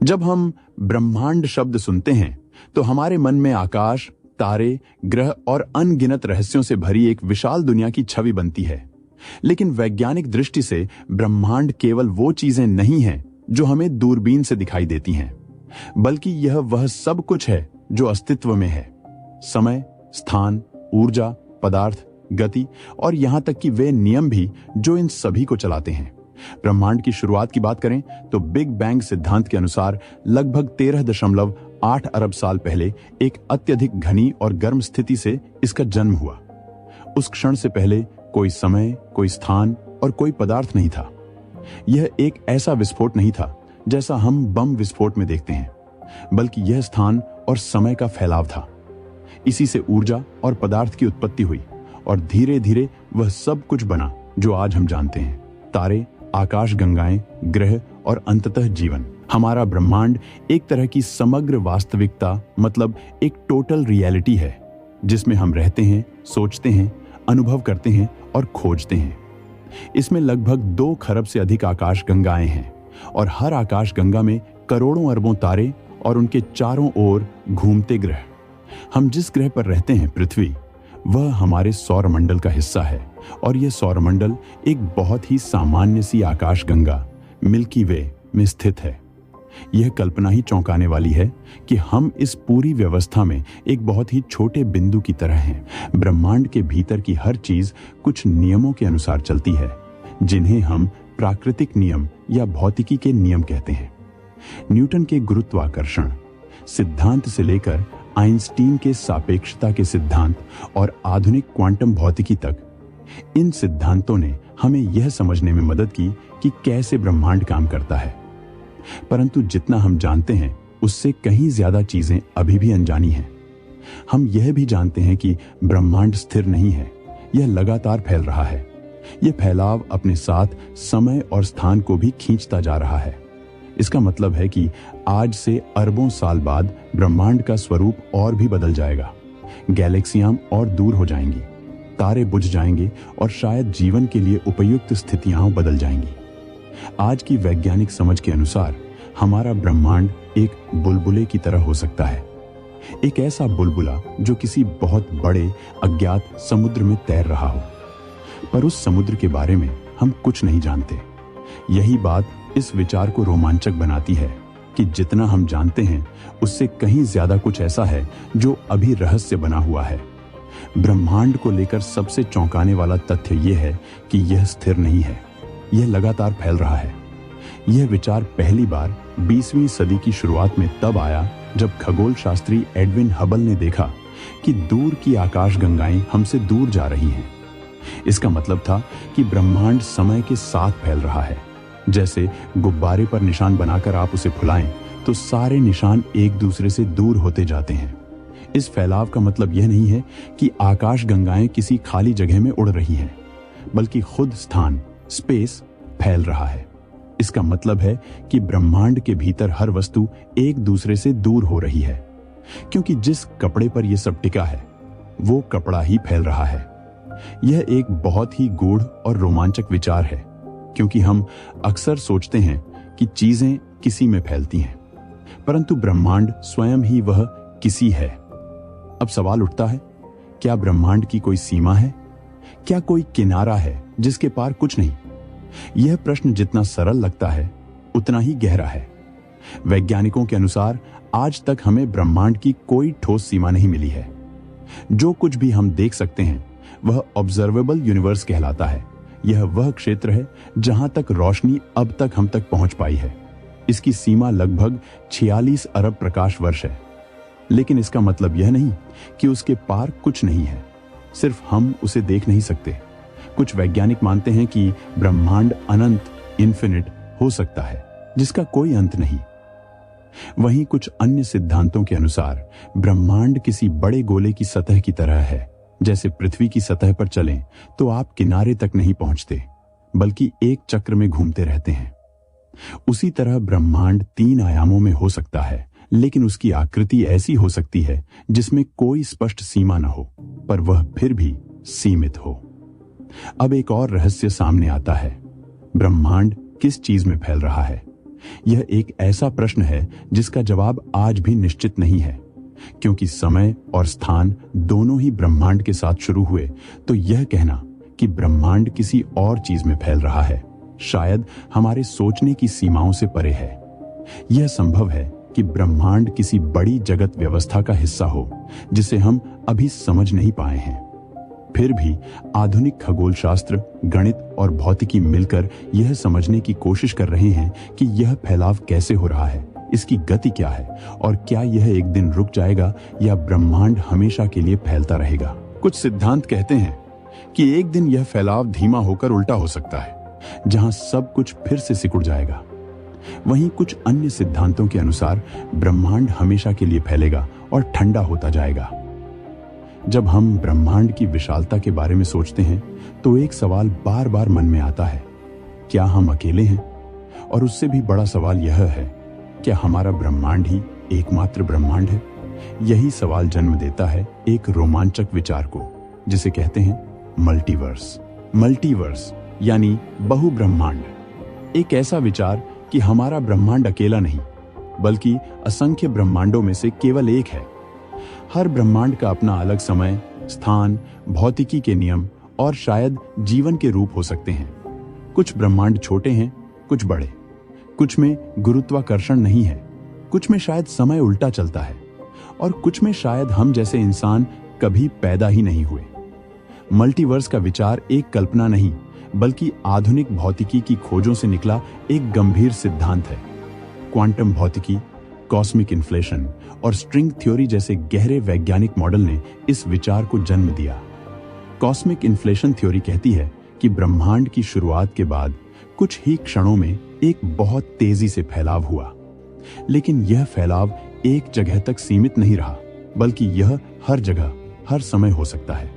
जब हम ब्रह्मांड शब्द सुनते हैं तो हमारे मन में आकाश, तारे, ग्रह और अनगिनत रहस्यों से भरी एक विशाल दुनिया की छवि बनती है। लेकिन वैज्ञानिक दृष्टि से ब्रह्मांड केवल वो चीजें नहीं हैं जो हमें दूरबीन से दिखाई देती हैं, बल्कि यह वह सब कुछ है जो अस्तित्व में है। समय, स्थान, ऊर्जा, पदार्थ, गति और यहां तक कि वे नियम भी जो इन सभी को चलाते हैं। ब्रह्मांड की शुरुआत की बात करें तो बिग बैंग सिद्धांत के अनुसार लगभग 13.8 अरब साल पहले एक अत्यधिक घनी और गर्म स्थिति से इसका जन्म हुआ। उस क्षण से पहले कोई समय, कोई स्थान और कोई पदार्थ नहीं था। यह एक ऐसा विस्फोट नहीं था जैसा हम बम विस्फोट में देखते हैं, बल्कि यह स्थान और समय का फैलाव था। इसी से ऊर्जा और पदार्थ की उत्पत्ति हुई और धीरे धीरे वह सब कुछ बना जो आज हम जानते हैं। तारे, आकाश गंगाएं, ग्रह और अंततः जीवन। हमारा ब्रह्मांड एक तरह की समग्र वास्तविकता, मतलब एक टोटल रियलिटी है, जिसमें हम रहते हैं, सोचते हैं, अनुभव करते हैं और खोजते हैं। इसमें लगभग 2 खरब से अधिक आकाश गंगाएं हैं और हर आकाश गंगा में करोड़ों अरबों तारे और उनके चारों ओर घूमते ग्रह। हम जिस ग्रह पर रहते हैं, पृथ्वी, वह हमारे सौरमंडल का हिस्सा है और यह सौरमंडल एक बहुत ही सामान्य सी आकाश गंगा मिल्की वे में स्थित है। यह कल्पना ही चौंकाने वाली है कि हम इस पूरी व्यवस्था में एक बहुत ही छोटे बिंदु की तरह हैं। ब्रह्मांड के भीतर की हर चीज कुछ नियमों के अनुसार चलती है, जिन्हें हम प्राकृतिक नियम या भौतिकी के नियम कहते हैं। न्यूटन के गुरुत्वाकर्षण सिद्धांत से लेकर आइंस्टीन के सापेक्षता के सिद्धांत और आधुनिक क्वांटम भौतिकी तक, इन सिद्धांतों ने हमें यह समझने में मदद की कि कैसे ब्रह्मांड काम करता है। परंतु जितना हम जानते हैं उससे कहीं ज्यादा चीजें अभी भी अनजानी हैं। हम यह भी जानते हैं कि ब्रह्मांड स्थिर नहीं है, यह लगातार फैल रहा है। यह फैलाव अपने साथ समय और स्थान को भी खींचता जा रहा है। इसका मतलब है कि आज से अरबों साल बाद ब्रह्मांड का स्वरूप और भी बदल जाएगा। गैलेक्सियां और दूर हो जाएंगी, तारे बुझ जाएंगे और शायद जीवन के लिए उपयुक्त स्थितियां बदल जाएंगी। आज की वैज्ञानिक समझ के अनुसार हमारा ब्रह्मांड एक बुलबुले की तरह हो सकता है, एक ऐसा बुलबुला जो किसी बहुत बड़े अज्ञात समुद्र में तैर रहा हो, पर उस समुद्र के बारे में हम कुछ नहीं जानते। यही बात इस विचार को रोमांचक बनाती है कि जितना हम जानते हैं उससे कहीं ज्यादा कुछ ऐसा है जो अभी रहस्य बना हुआ है। ब्रह्मांड को लेकर सबसे चौंकाने वाला तथ्य यह है कि यह स्थिर नहीं है, यह लगातार फैल रहा है। यह विचार पहली बार 20वीं सदी की शुरुआत में तब आया जब खगोल शास्त्री एडविन हबल ने देखा कि दूर की आकाशगंगाएं हमसे दूर जा रही हैं। इसका मतलब था कि ब्रह्मांड समय के साथ फैल रहा है। जैसे गुब्बारे पर निशान बनाकर आप उसे फुलाएं तो सारे निशान एक दूसरे से दूर होते जाते हैं। इस फैलाव का मतलब यह नहीं है कि आकाशगंगाएं किसी खाली जगह में उड़ रही हैं, बल्कि खुद स्थान, स्पेस फैल रहा है। इसका मतलब है कि ब्रह्मांड के भीतर हर वस्तु एक दूसरे से दूर हो रही है, क्योंकि जिस कपड़े पर यह सब टिका है वो कपड़ा ही फैल रहा है। यह एक बहुत ही गूढ़ और रोमांचक विचार है, क्योंकि हम अक्सर सोचते हैं कि चीजें किसी में फैलती हैं, परंतु ब्रह्मांड स्वयं ही वह किसी है। अब सवाल उठता है, क्या ब्रह्मांड की कोई सीमा है? क्या कोई किनारा है जिसके पार कुछ नहीं? यह प्रश्न जितना सरल लगता है उतना ही गहरा है। वैज्ञानिकों के अनुसार आज तक हमें ब्रह्मांड की कोई ठोस सीमा नहीं मिली है। जो कुछ भी हम देख सकते हैं वह ऑब्जर्वेबल यूनिवर्स कहलाता है। यह वह क्षेत्र है जहां तक रोशनी अब तक हम तक पहुंच पाई है। इसकी सीमा लगभग 46 अरब प्रकाश वर्ष है। लेकिन इसका मतलब यह नहीं कि उसके पार कुछ नहीं है, सिर्फ हम उसे देख नहीं सकते। कुछ वैज्ञानिक मानते हैं कि ब्रह्मांड अनंत, इन्फिनिट हो सकता है, जिसका कोई अंत नहीं। वहीं कुछ अन्य सिद्धांतों के अनुसार ब्रह्मांड किसी बड़े गोले की सतह की तरह है। जैसे पृथ्वी की सतह पर चलें तो आप किनारे तक नहीं पहुंचते, बल्कि एक चक्र में घूमते रहते हैं। उसी तरह ब्रह्मांड 3 आयामों में हो सकता है, लेकिन उसकी आकृति ऐसी हो सकती है जिसमें कोई स्पष्ट सीमा न हो, पर वह फिर भी सीमित हो। अब एक और रहस्य सामने आता है, ब्रह्मांड किस चीज में फैल रहा है? यह एक ऐसा प्रश्न है जिसका जवाब आज भी निश्चित नहीं है, क्योंकि समय और स्थान दोनों ही ब्रह्मांड के साथ शुरू हुए, तो यह कहना कि ब्रह्मांड किसी और चीज में फैल रहा है शायद हमारे सोचने की सीमाओं से परे है। यह संभव है कि ब्रह्मांड किसी बड़ी जगत व्यवस्था का हिस्सा हो जिसे हम अभी समझ नहीं पाए हैं। फिर भी आधुनिक खगोलशास्त्र, गणित और भौतिकी मिलकर यह समझने की कोशिश कर रहे हैं कि यह फैलाव कैसे हो रहा है, इसकी गति क्या है और क्या यह एक दिन रुक जाएगा या ब्रह्मांड हमेशा के लिए फैलता रहेगा। कुछ सिद्धांत कहते हैं कि एक दिन यह फैलाव धीमा होकर उल्टा हो सकता है, जहां सब कुछ फिर से सिकुड़ जाएगा। वहीं कुछ अन्य सिद्धांतों के अनुसार ब्रह्मांड हमेशा के लिए फैलेगा और ठंडा होता जाएगा। जब हम ब्रह्मांड की विशालता के बारे में सोचते हैं तो एक सवाल बार बार मन में आता है, क्या हम अकेले हैं? और उससे भी बड़ा सवाल यह है, क्या हमारा ब्रह्मांड ही एकमात्र ब्रह्मांड है? यही सवाल जन्म देता है एक रोमांचक विचार को, जिसे कहते हैं मल्टीवर्स। मल्टीवर्स यानी बहु ब्रह्मांड, एक ऐसा विचार कि हमारा ब्रह्मांड अकेला नहीं बल्कि असंख्य ब्रह्मांडों में से केवल एक है। हर ब्रह्मांड का अपना अलग समय, स्थान, भौतिकी के नियम और शायद जीवन के रूप हो सकते हैं। कुछ ब्रह्मांड छोटे हैं, कुछ बड़े, कुछ में गुरुत्वाकर्षण नहीं है, कुछ में शायद समय उल्टा चलता है और कुछ में शायद हम जैसे इंसान कभी पैदा ही नहीं हुए। मल्टीवर्स का विचार एक कल्पना नहीं बल्कि आधुनिक भौतिकी की खोजों से निकला एक गंभीर सिद्धांत है। क्वांटम भौतिकी, कॉस्मिक इन्फ्लेशन और स्ट्रिंग थ्योरी जैसे गहरे वैज्ञानिक मॉडल ने इस विचार को जन्म दिया। कॉस्मिक इन्फ्लेशन थ्योरी कहती है कि ब्रह्मांड की शुरुआत के बाद कुछ ही क्षणों में एक बहुत तेजी से फैलाव हुआ, लेकिन यह फैलाव एक जगह तक सीमित नहीं रहा बल्कि यह हर जगह हर समय हो सकता है।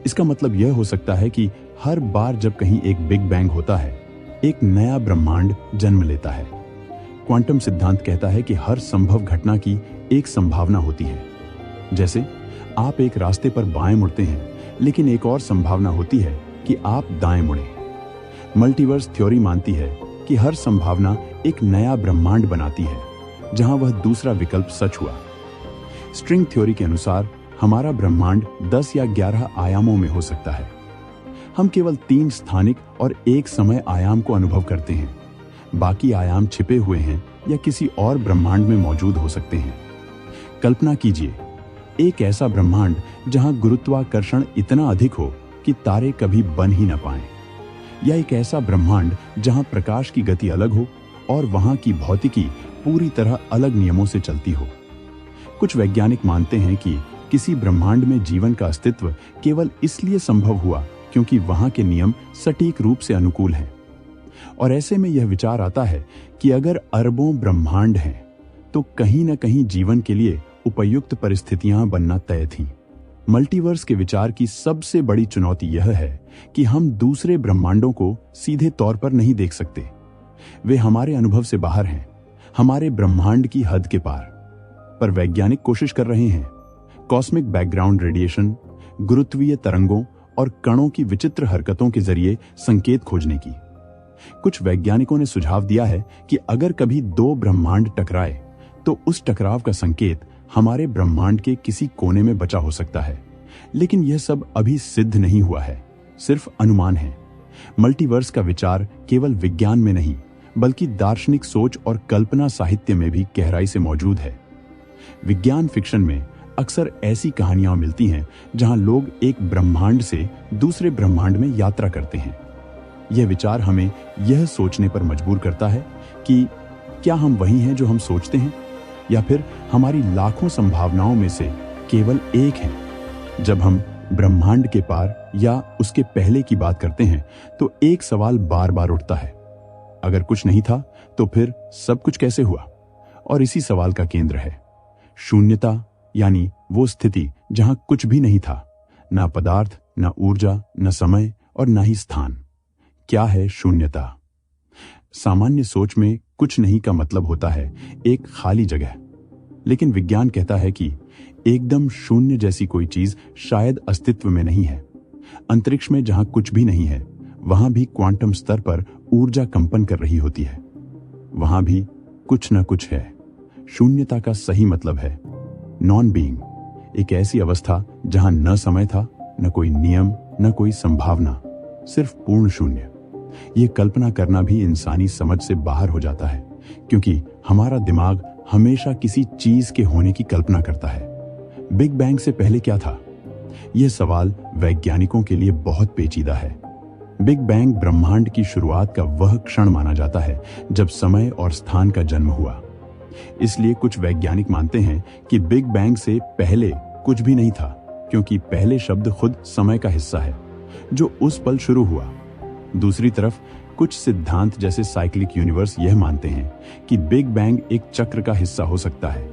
इसका मतलब यह हो सकता है कि हर बार जब कहीं एक बिग बैंग होता है, एक नया ब्रह्मांड जन्म लेता है। क्वांटम सिद्धांत कहता है कि हर संभव घटना की एक संभावना होती है। जैसे आप एक रास्ते पर बाएं मुड़ते हैं, लेकिन एक और संभावना होती है कि आप दाएं मुड़ें। मल्टीवर्स थ्योरी मानती है कि हर संभावना एक नया ब्रह्मांड बनाती है, जहां वह दूसरा विकल्प सच हुआ। स्ट्रिंग थ्योरी के अनुसार हमारा ब्रह्मांड 10 या 11 आयामों में हो सकता है। हम केवल 3 स्थानिक और एक समय आयाम को अनुभव करते हैं। बाकी आयाम छिपे हुए हैं या किसी और ब्रह्मांड में मौजूद हो सकते हैं। कल्पना कीजिए, एक ऐसा ब्रह्मांड जहां गुरुत्वाकर्षण इतना अधिक हो कि तारे कभी बन ही न पाएं, या एक ऐसा ब्रह्मांड जहां प्रकाश की गति अलग हो और वहां की भौतिकी पूरी तरह अलग नियमों से चलती हो। कुछ वैज्ञानिक मानते हैं कि किसी ब्रह्मांड में जीवन का अस्तित्व केवल इसलिए संभव हुआ क्योंकि वहां के नियम सटीक रूप से अनुकूल हैं। और ऐसे में यह विचार आता है कि अगर अरबों ब्रह्मांड हैं, तो कहीं न कहीं जीवन के लिए उपयुक्त परिस्थितियां बनना तय थीं। मल्टीवर्स के विचार की सबसे बड़ी चुनौती यह है कि हम दूसरे ब्रह्मांडों को सीधे तौर पर नहीं देख सकते। वे हमारे अनुभव से बाहर हैं, हमारे ब्रह्मांड की हद के पार। पर वैज्ञानिक कोशिश कर रहे हैं कॉस्मिक बैकग्राउंड रेडिएशन, गुरुत्वीय तरंगों और कणों की विचित्र हरकतों के जरिए संकेत खोजने की। कुछ वैज्ञानिकों ने सुझाव दिया है कि अगर कभी 2 ब्रह्मांड टकराए तो उस टकराव का संकेत हमारे ब्रह्मांड के किसी कोने में बचा हो सकता है। लेकिन यह सब अभी सिद्ध नहीं हुआ है, सिर्फ अनुमान है। मल्टीवर्स का विचार केवल विज्ञान में नहीं बल्कि दार्शनिक सोच और कल्पना साहित्य में भी गहराई से मौजूद है। विज्ञान फिक्शन में अक्सर ऐसी कहानियां मिलती हैं जहां लोग एक ब्रह्मांड से दूसरे ब्रह्मांड में यात्रा करते हैं। यह विचार हमें यह सोचने पर मजबूर करता है कि क्या हम वही हैं जो हम सोचते हैं, या फिर हमारी लाखों संभावनाओं में से केवल एक है। जब हम ब्रह्मांड के पार या उसके पहले की बात करते हैं तो एक सवाल बार बार उठता है, अगर कुछ नहीं था तो फिर सब कुछ कैसे हुआ? और इसी सवाल का केंद्र है शून्यता, यानी वो स्थिति जहां कुछ भी नहीं था, ना पदार्थ, ना ऊर्जा, ना समय और ना ही स्थान। क्या है शून्यता? सामान्य सोच में कुछ नहीं का मतलब होता है एक खाली जगह, लेकिन विज्ञान कहता है कि एकदम शून्य जैसी कोई चीज शायद अस्तित्व में नहीं है। अंतरिक्ष में जहां कुछ भी नहीं है, वहां भी क्वांटम स्तर पर ऊर्जा कंपन कर रही होती है। वहां भी कुछ न कुछ है। शून्यता का सही मतलब है नॉन बीइंग, एक ऐसी अवस्था जहां न समय था, न कोई नियम, न कोई संभावना, सिर्फ पूर्ण शून्य। ये कल्पना करना भी इंसानी समझ से बाहर हो जाता है, क्योंकि हमारा दिमाग हमेशा किसी चीज के होने की कल्पना करता है। बिग बैंग से पहले क्या था? यह सवाल वैज्ञानिकों के लिए बहुत पेचीदा है। बिग बैंग ब्रह्मांड की शुरुआत का वह क्षण माना जाता है जब समय और स्थान का जन्म हुआ। इसलिए कुछ वैज्ञानिक मानते हैं कि बिग बैंग से पहले कुछ भी नहीं था, क्योंकि पहले शब्द खुद समय का हिस्सा है जो उस पल शुरू हुआ। दूसरी तरफ कुछ सिद्धांत जैसे साइक्लिक यूनिवर्स यह मानते हैं कि बिग बैंग एक चक्र का हिस्सा हो सकता है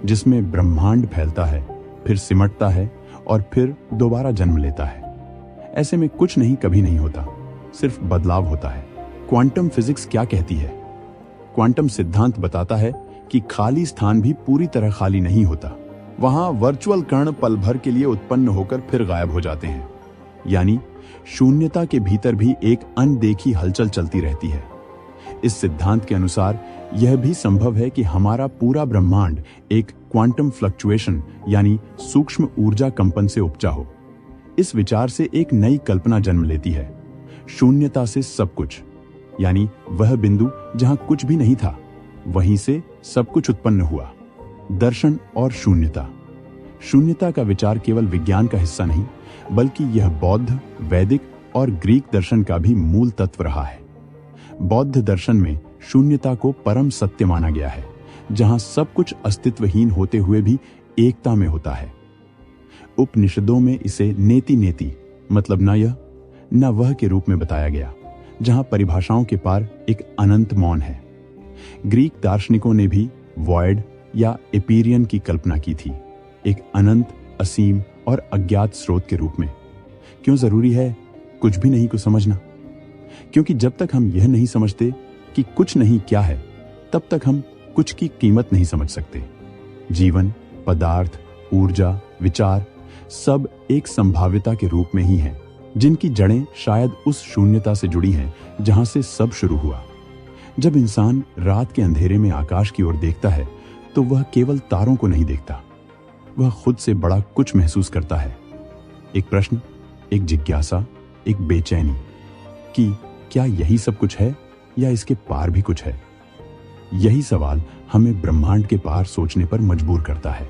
जिसमें ब्रह्मांड फैलता है, फिर सिमटता है और फिर दोबारा जन्म लेता है। ऐसे में कुछ नहीं कभी नहीं होता, सिर्फ बदलाव होता है। क्वांटम फिजिक्स क्या कहती है? क्वांटम सिद्धांत बताता है कि खाली स्थान भी पूरी तरह खाली नहीं होता। वहां वर्चुअल कण पल भर के लिए उत्पन्न होकर फिर गायब हो जाते हैं। यानी शून्यता के भीतर भी एक अनदेखी हलचल चलती रहती है। इस सिद्धांत के अनुसार यह भी संभव है कि हमारा पूरा ब्रह्मांड एक क्वांटम फ्लक्चुएशन यानी सूक्ष्म ऊर्जा कंपन से उपजा हो। इस विचार से एक नई कल्पना जन्म लेती है। शून्यता से सब कुछ, यानी वह बिंदु जहां कुछ भी नहीं था, वहीं से सब कुछ उत्पन्न हुआ। दर्शन और शून्यता। शून्यता का विचार केवल विज्ञान का हिस्सा नहीं, बल्कि यह बौद्ध, वैदिक और ग्रीक दर्शन का भी मूल तत्व रहा है। बौद्ध दर्शन में शून्यता को परम सत्य माना गया है, जहां सब कुछ अस्तित्वहीन होते हुए भी एकता में होता है। उपनिषदों में इसे नेति नेति, मतलब न यह न वह के रूप में बताया गया, जहां परिभाषाओं के पार एक अनंत मौन है। ग्रीक दार्शनिकों ने भी वॉइड या एपीरियन की कल्पना की थी, एक अनंत, असीम और अज्ञात स्रोत के रूप में। क्यों जरूरी है कुछ भी नहीं को समझना? क्योंकि जब तक हम यह नहीं समझते कि कुछ नहीं क्या है, तब तक हम कुछ की कीमत नहीं समझ सकते। जीवन, पदार्थ, ऊर्जा, विचार सब एक संभाव्यता के रूप में ही हैं, जिनकी जड़ें शायद उस शून्यता से जुड़ी हैं जहां से सब शुरू हुआ। जब इंसान रात के अंधेरे में आकाश की ओर देखता है तो वह केवल तारों को नहीं देखता, वह खुद से बड़ा कुछ महसूस करता है। एक प्रश्न, एक जिज्ञासा, एक बेचैनी कि क्या यही सब कुछ है या इसके पार भी कुछ है? यही सवाल हमें ब्रह्मांड के पार सोचने पर मजबूर करता है।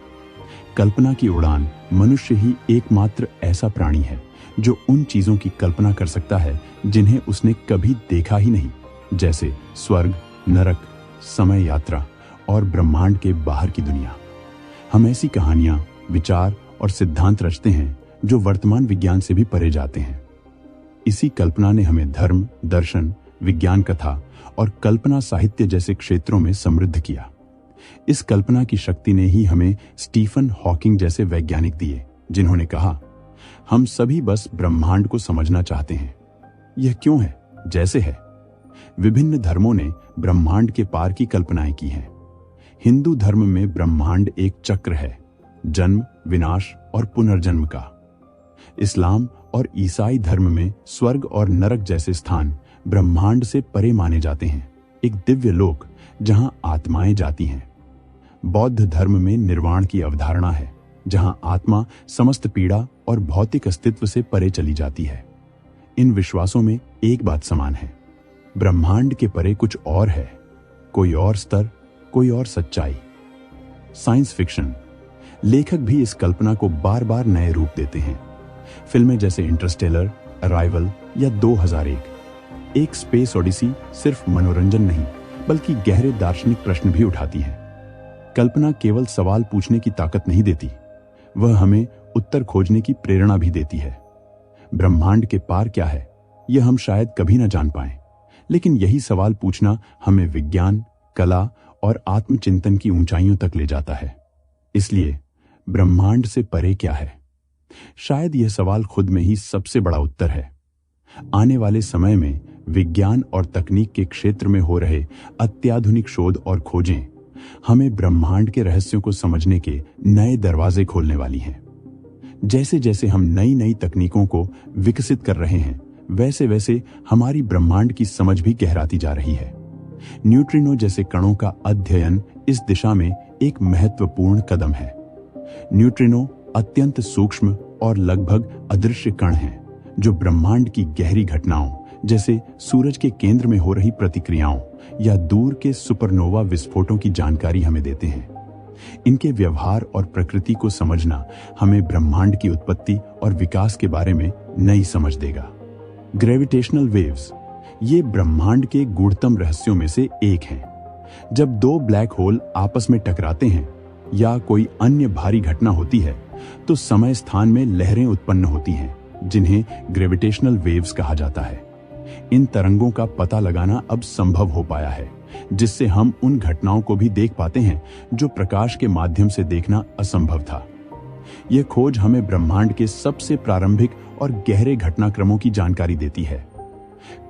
कल्पना की उड़ान मनुष्य ही एकमात्र ऐसा प्राणी है जो उन चीजों की कल्पना कर सकता है जिन्हें उसने कभी देखा ही नहीं, जैसे स्वर्ग, नरक, समय यात्रा और ब्रह्मांड के बाहर की दुनिया। हम ऐसी कहानियां, विचार और सिद्धांत रचते हैं जो वर्तमान विज्ञान से भी परे जाते हैं। इसी कल्पना ने हमें धर्म, दर्शन, विज्ञान कथा और कल्पना साहित्य जैसे क्षेत्रों में समृद्ध किया। इस कल्पना की शक्ति ने ही हमें स्टीफन हॉकिंग जैसे वैज्ञानिक दिए, जिन्होंने कहा, हम सभी बस ब्रह्मांड को समझना चाहते हैं। यह क्यों है जैसे है। विभिन्न धर्मों ने ब्रह्मांड के पार की कल्पनाएं की हैं। हिंदू धर्म में ब्रह्मांड एक चक्र है, जन्म, विनाश और पुनर्जन्म का। इस्लाम और ईसाई धर्म में स्वर्ग और नरक जैसे स्थान ब्रह्मांड से परे माने जाते हैं, एक दिव्य लोक जहां आत्माएं जाती हैं। बौद्ध धर्म में निर्वाण की अवधारणा है, जहां आत्मा समस्त पीड़ा और भौतिक अस्तित्व से परे चली जाती है। इन विश्वासों में एक बात समान है, ब्रह्मांड के परे कुछ और है, कोई और स्तर, कोई और सच्चाई। साइंस फिक्शन लेखक भी इस कल्पना को बार बार नए रूप देते हैं। फिल्में जैसे इंटरस्टेलर, अराइवल या 2001 एक स्पेस ओडिसी सिर्फ मनोरंजन नहीं, बल्कि गहरे दार्शनिक प्रश्न भी उठाती है। कल्पना केवल सवाल पूछने की ताकत नहीं देती, वह हमें उत्तर खोजने की प्रेरणा भी देती है। ब्रह्मांड के पार क्या है, यह हम शायद कभी न जान पाएं, लेकिन यही सवाल पूछना हमें विज्ञान, कला और आत्मचिंतन की ऊंचाइयों तक ले जाता है। इसलिए ब्रह्मांड से परे क्या है? शायद यह सवाल खुद में ही सबसे बड़ा उत्तर है। आने वाले समय में विज्ञान और तकनीक के क्षेत्र में हो रहे अत्याधुनिक शोध और खोजें हमें ब्रह्मांड के रहस्यों को समझने के नए दरवाजे खोलने वाली हैं। जैसे जैसे हम नई नई तकनीकों को विकसित कर रहे हैं, वैसे वैसे हमारी ब्रह्मांड की समझ भी गहराती जा रही है। न्यूट्रिनो जैसे कणों का अध्ययन इस दिशा में एक महत्वपूर्ण कदम है। न्यूट्रिनो अत्यंत सूक्ष्म और लगभग अदृश्य कण हैं, जो ब्रह्मांड की गहरी घटनाओं जैसे सूरज के केंद्र में हो रही प्रतिक्रियाओं या दूर के सुपरनोवा विस्फोटों की जानकारी हमें देते हैं। इनके व्यवहार और प्रकृति को समझना हमें ब्रह्मांड की उत्पत्ति और विकास के बारे में नई समझ देगा। ग्रेविटेशनल वेव्स ये ब्रह्मांड के गूढ़तम रहस्यों में से एक हैं। जब दो ब्लैक होल आपस में टकराते हैं या कोई अन्य भारी घटना होती है तो समय स्थान में लहरें उत्पन्न होती हैं, जिन्हें ग्रेविटेशनल वेव्स कहा जाता है। इन तरंगों का पता लगाना अब संभव हो पाया है, जिससे हम उन घटनाओं को भी देख पाते हैं जो प्रकाश के माध्यम से देखना असंभव था। यह खोज हमें ब्रह्मांड के सबसे प्रारंभिक और गहरे घटनाक्रमों की जानकारी देती है।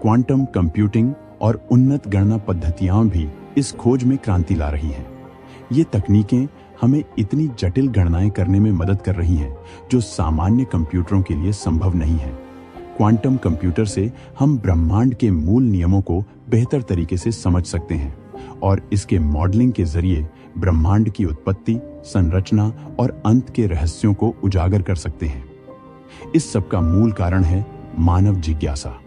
क्वांटम कंप्यूटिंग और उन्नत गणना पद्धतियां भी इस खोज में क्रांति ला रही हैं। ये तकनीकें हमें इतनी जटिल गणनाएं करने में मदद कर रही हैं, जो सामान्य कंप्यूटरों के लिए संभव नहीं है। क्वांटम कंप्यूटर से हम ब्रह्मांड के मूल नियमों को बेहतर तरीके से समझ सकते हैं और इसके मॉडलिंग के जरिए ब्रह्मांड की उत्पत्ति, संरचना और अंत के रहस्यों को उजागर कर सकते हैं। इस सब का मूल कारण है मानव जिज्ञासा,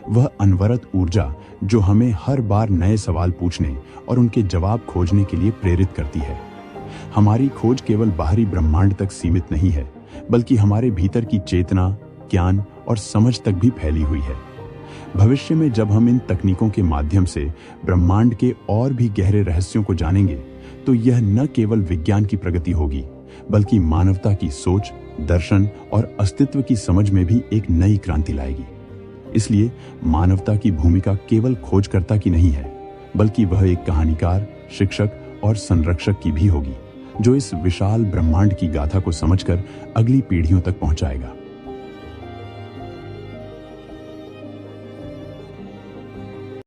वह अनवरत ऊर्जा जो हमें हर बार नए सवाल पूछने और उनके जवाब खोजने के लिए प्रेरित करती है। हमारी खोज केवल बाहरी ब्रह्मांड तक सीमित नहीं है, बल्कि हमारे भीतर की चेतना, ज्ञान और समझ तक भी फैली हुई है। भविष्य में जब हम इन तकनीकों के माध्यम से ब्रह्मांड के और भी गहरे रहस्यों को जानेंगे, तो यह न केवल विज्ञान की प्रगति होगी, बल्कि मानवता की सोच, दर्शन और अस्तित्व की समझ में भी एक नई क्रांति लाएगी। इसलिए मानवता की भूमिका केवल खोजकर्ता की नहीं है, बल्कि वह एक कहानीकार, शिक्षक और संरक्षक की भी होगी, जो इस विशाल ब्रह्मांड की गाथा को समझकर अगली पीढ़ियों तक पहुंचाएगा।